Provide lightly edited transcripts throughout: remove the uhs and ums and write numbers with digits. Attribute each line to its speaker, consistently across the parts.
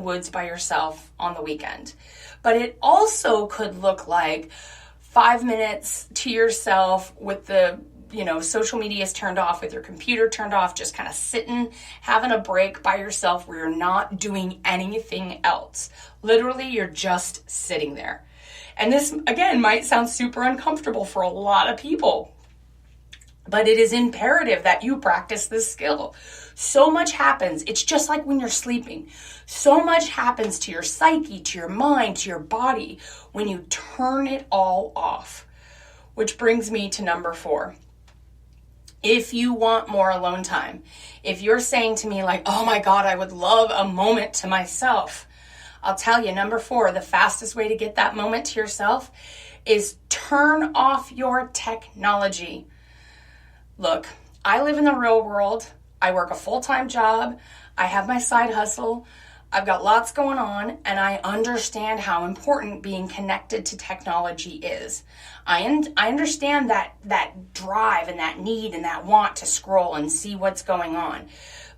Speaker 1: woods by yourself on the weekend. But it also could look like 5 minutes to yourself with the, social media is turned off, with your computer turned off, just kind of sitting, having a break by yourself where you're not doing anything else. Literally, you're just sitting there. And this, again, might sound super uncomfortable for a lot of people, but it is imperative that you practice this skill. So much happens. It's just like when you're sleeping. So much happens to your psyche, to your mind, to your body when you turn it all off. Which brings me to number 4. If you want more alone time, if you're saying to me like, oh my God, I would love a moment to myself, I'll tell you, number 4, the fastest way to get that moment to yourself is turn off your technology. Look, I live in the real world. I work a full-time job. I have my side hustle. I've got lots going on, and I understand how important being connected to technology is. I understand that drive and that need and that want to scroll and see what's going on.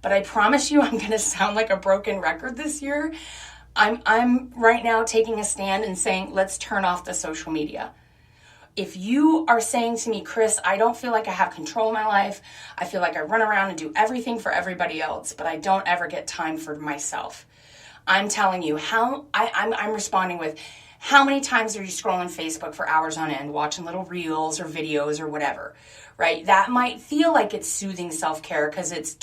Speaker 1: But I promise you, I'm going to sound like a broken record this year. I'm right now taking a stand and saying, let's turn off the social media. If you are saying to me, Chris, I don't feel like I have control of my life. I feel like I run around and do everything for everybody else, but I don't ever get time for myself. I'm telling you I'm responding with, how many times are you scrolling Facebook for hours on end, watching little reels or videos or whatever, right? That might feel like it's soothing self-care because it's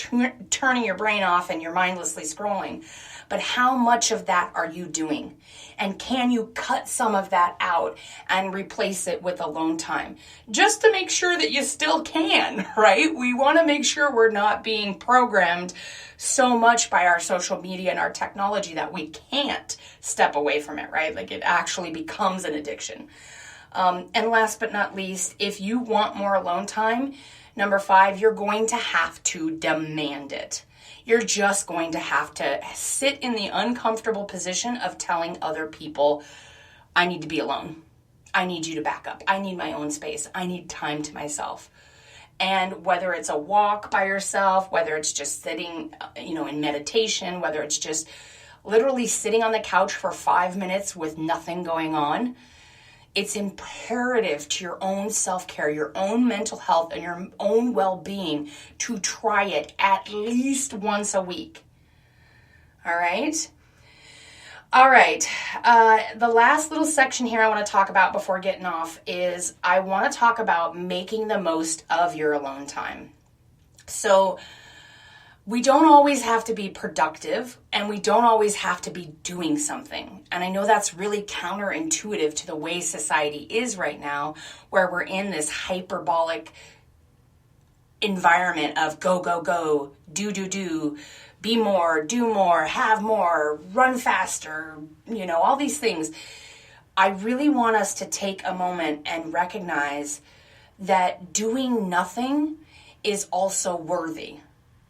Speaker 1: turning your brain off and you're mindlessly scrolling. But how much of that are you doing? And can you cut some of that out and replace it with alone time? Just to make sure that you still can, right? We want to make sure we're not being programmed so much by our social media and our technology that we can't step away from it, right? Like it actually becomes an addiction. And last but not least, if you want more alone time, number 5, you're going to have to demand it. You're just going to have to sit in the uncomfortable position of telling other people, I need to be alone. I need you to back up. I need my own space. I need time to myself. And whether it's a walk by yourself, whether it's just sitting, in meditation, whether it's just literally sitting on the couch for 5 minutes with nothing going on, it's imperative to your own self-care, your own mental health, and your own well-being to try it at least once a week. All right? All right. The last little section here I want to talk about before getting off is I want to talk about making the most of your alone time. So we don't always have to be productive, and we don't always have to be doing something. And I know that's really counterintuitive to the way society is right now, where we're in this hyperbolic environment of go, go, go, do, be more, do more, have more, run faster, all these things. I really want us to take a moment and recognize that doing nothing is also worthy.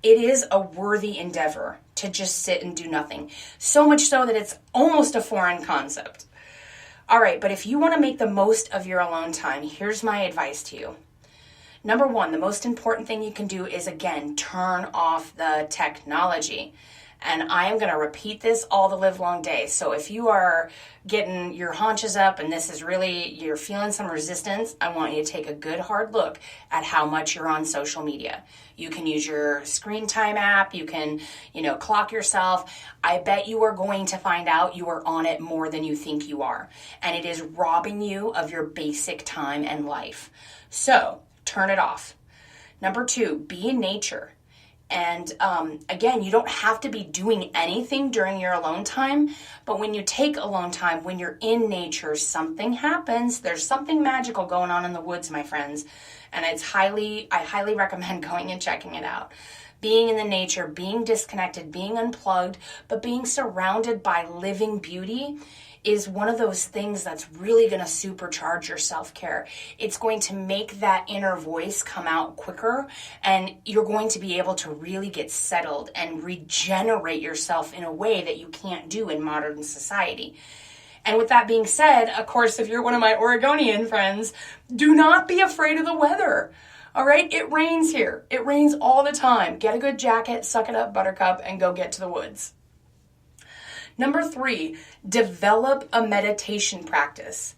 Speaker 1: It is a worthy endeavor to just sit and do nothing. So much so that it's almost a foreign concept. All right, but if you want to make the most of your alone time, here's my advice to you. Number 1, the most important thing you can do is, again, turn off the technology. And I am going to repeat this all the live long day. So if you are getting your haunches up and this is really, you're feeling some resistance, I want you to take a good hard look at how much you're on social media. You can use your screen time app. You can, clock yourself. I bet you are going to find out you are on it more than you think you are. And it is robbing you of your basic time and life. So turn it off. Number 2, be in nature. And again, you don't have to be doing anything during your alone time, but when you take alone time, when you're in nature, something happens. There's something magical going on in the woods, my friends, and I highly recommend going and checking it out. Being in the nature, being disconnected, being unplugged, but being surrounded by living beauty is one of those things that's really going to supercharge your self-care. It's going to make that inner voice come out quicker, and you're going to be able to really get settled and regenerate yourself in a way that you can't do in modern society. And with that being said, of course, if you're one of my Oregonian friends, do not be afraid of the weather. All right? It rains here. It rains all the time. Get a good jacket, suck it up, buttercup, and go get to the woods. Number 3, develop a meditation practice.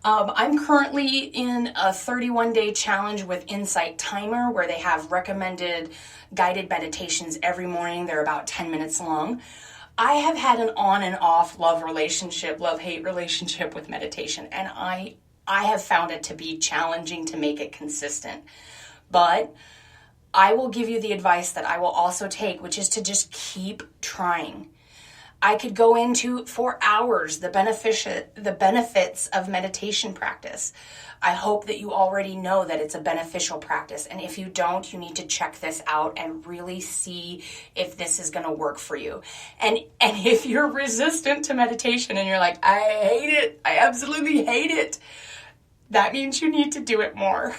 Speaker 1: I'm currently in a 31-day challenge with Insight Timer where they have recommended guided meditations every morning. They're about 10 minutes long. I have had an on and off love-hate relationship with meditation, and I have found it to be challenging to make it consistent. But I will give you the advice that I will also take, which is to just keep trying. I could go into for hours the benefits of meditation practice. I hope that you already know that it's a beneficial practice. And if you don't, you need to check this out and really see if this is going to work for you. And if you're resistant to meditation and you're like, I hate it, I absolutely hate it, that means you need to do it more.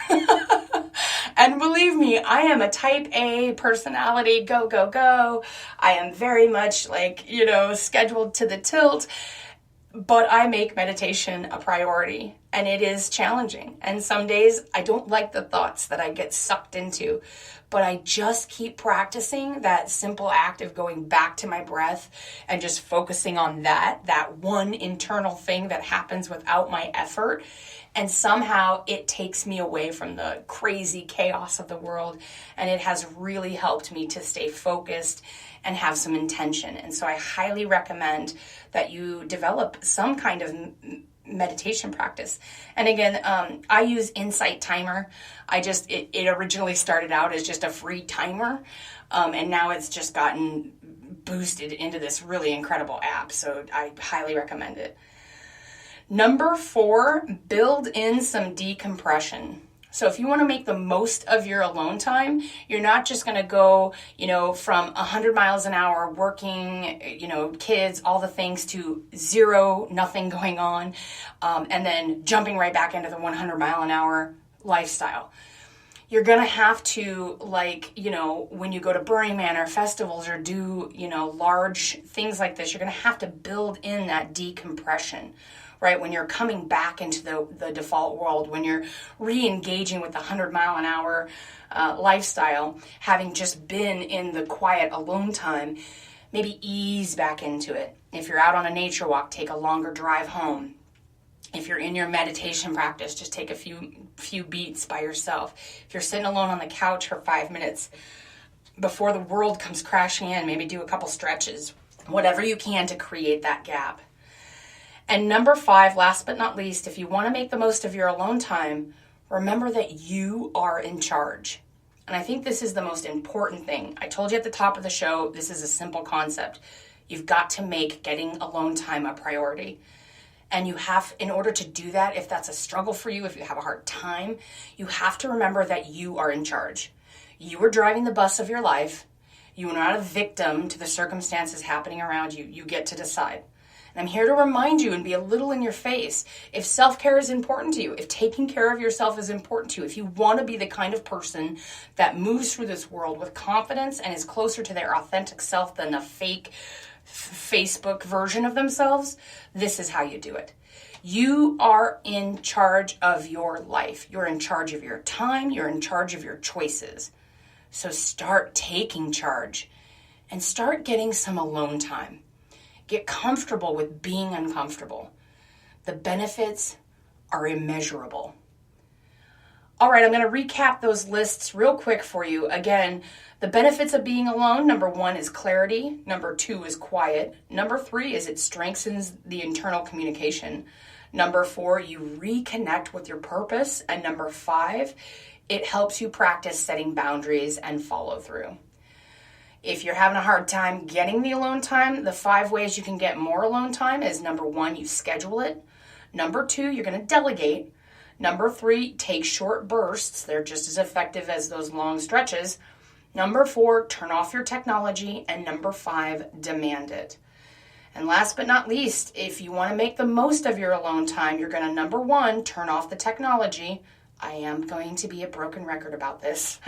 Speaker 1: And believe me, I am a type A personality, go, go, go. I am very much scheduled to the tilt, but I make meditation a priority, and it is challenging. And some days I don't like the thoughts that I get sucked into, but I just keep practicing that simple act of going back to my breath and just focusing on that one internal thing that happens without my effort. And somehow it takes me away from the crazy chaos of the world. And it has really helped me to stay focused and have some intention. And so I highly recommend that you develop some kind of meditation practice. And again, I use Insight Timer. It originally started out as just a free timer. And now it's just gotten boosted into this really incredible app. So I highly recommend it. Number 4, build in some decompression. So if you want to make the most of your alone time, you're not just going to go, from 100 miles an hour working, kids, all the things to 0, nothing going on, and then jumping right back into the 100 mile an hour lifestyle. You're going to have to, when you go to Burning Man or festivals or do, large things like this, you're going to have to build in that decompression. Right? When you're coming back into the default world, when you're re-engaging with the 100 mile an hour lifestyle, having just been in the quiet alone time, maybe ease back into it. If you're out on a nature walk, take a longer drive home. If you're in your meditation practice, just take a few beats by yourself. If you're sitting alone on the couch for 5 minutes before the world comes crashing in, maybe do a couple stretches, whatever you can to create that gap. And number 5, last but not least, if you want to make the most of your alone time, remember that you are in charge. And I think this is the most important thing. I told you at the top of the show, this is a simple concept. You've got to make getting alone time a priority. And you have, in order to do that, if that's a struggle for you, if you have a hard time, you have to remember that you are in charge. You are driving the bus of your life. You are not a victim to the circumstances happening around you. You get to decide. I'm here to remind you and be a little in your face. If self-care is important to you, if taking care of yourself is important to you, if you want to be the kind of person that moves through this world with confidence and is closer to their authentic self than the fake Facebook version of themselves, this is how you do it. You are in charge of your life. You're in charge of your time. You're in charge of your choices. So start taking charge and start getting some alone time. Get comfortable with being uncomfortable. The benefits are immeasurable. All right, I'm going to recap those lists real quick for you. Again, the benefits of being alone, number 1 is clarity. Number 2 is quiet. Number 3 is it strengthens the internal communication. Number 4, you reconnect with your purpose. And number 5, it helps you practice setting boundaries and follow through. If you're having a hard time getting the alone time, the 5 ways you can get more alone time is number 1, you schedule it. Number 2, you're going to delegate. Number 3, take short bursts. They're just as effective as those long stretches. Number 4, turn off your technology. And number 5, demand it. And last but not least, if you want to make the most of your alone time, you're going to, number 1, turn off the technology. I am going to be a broken record about this.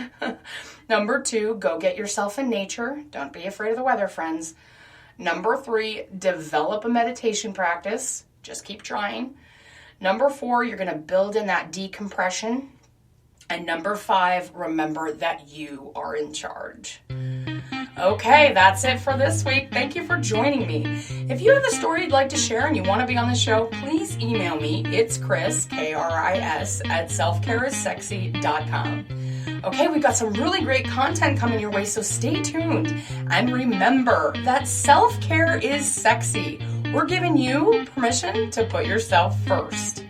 Speaker 1: Number 2, go get yourself in nature. Don't be afraid of the weather, friends. Number 3, develop a meditation practice. Just keep trying. Number 4, you're going to build in that decompression. And number 5, remember that you are in charge. Okay, that's it for this week. Thank you for joining me. If you have a story you'd like to share and you want to be on the show, please email me. It's Kris, Kris, at selfcareissexy.com. Okay, we've got some really great content coming your way, so stay tuned. And remember that self-care is sexy. We're giving you permission to put yourself first.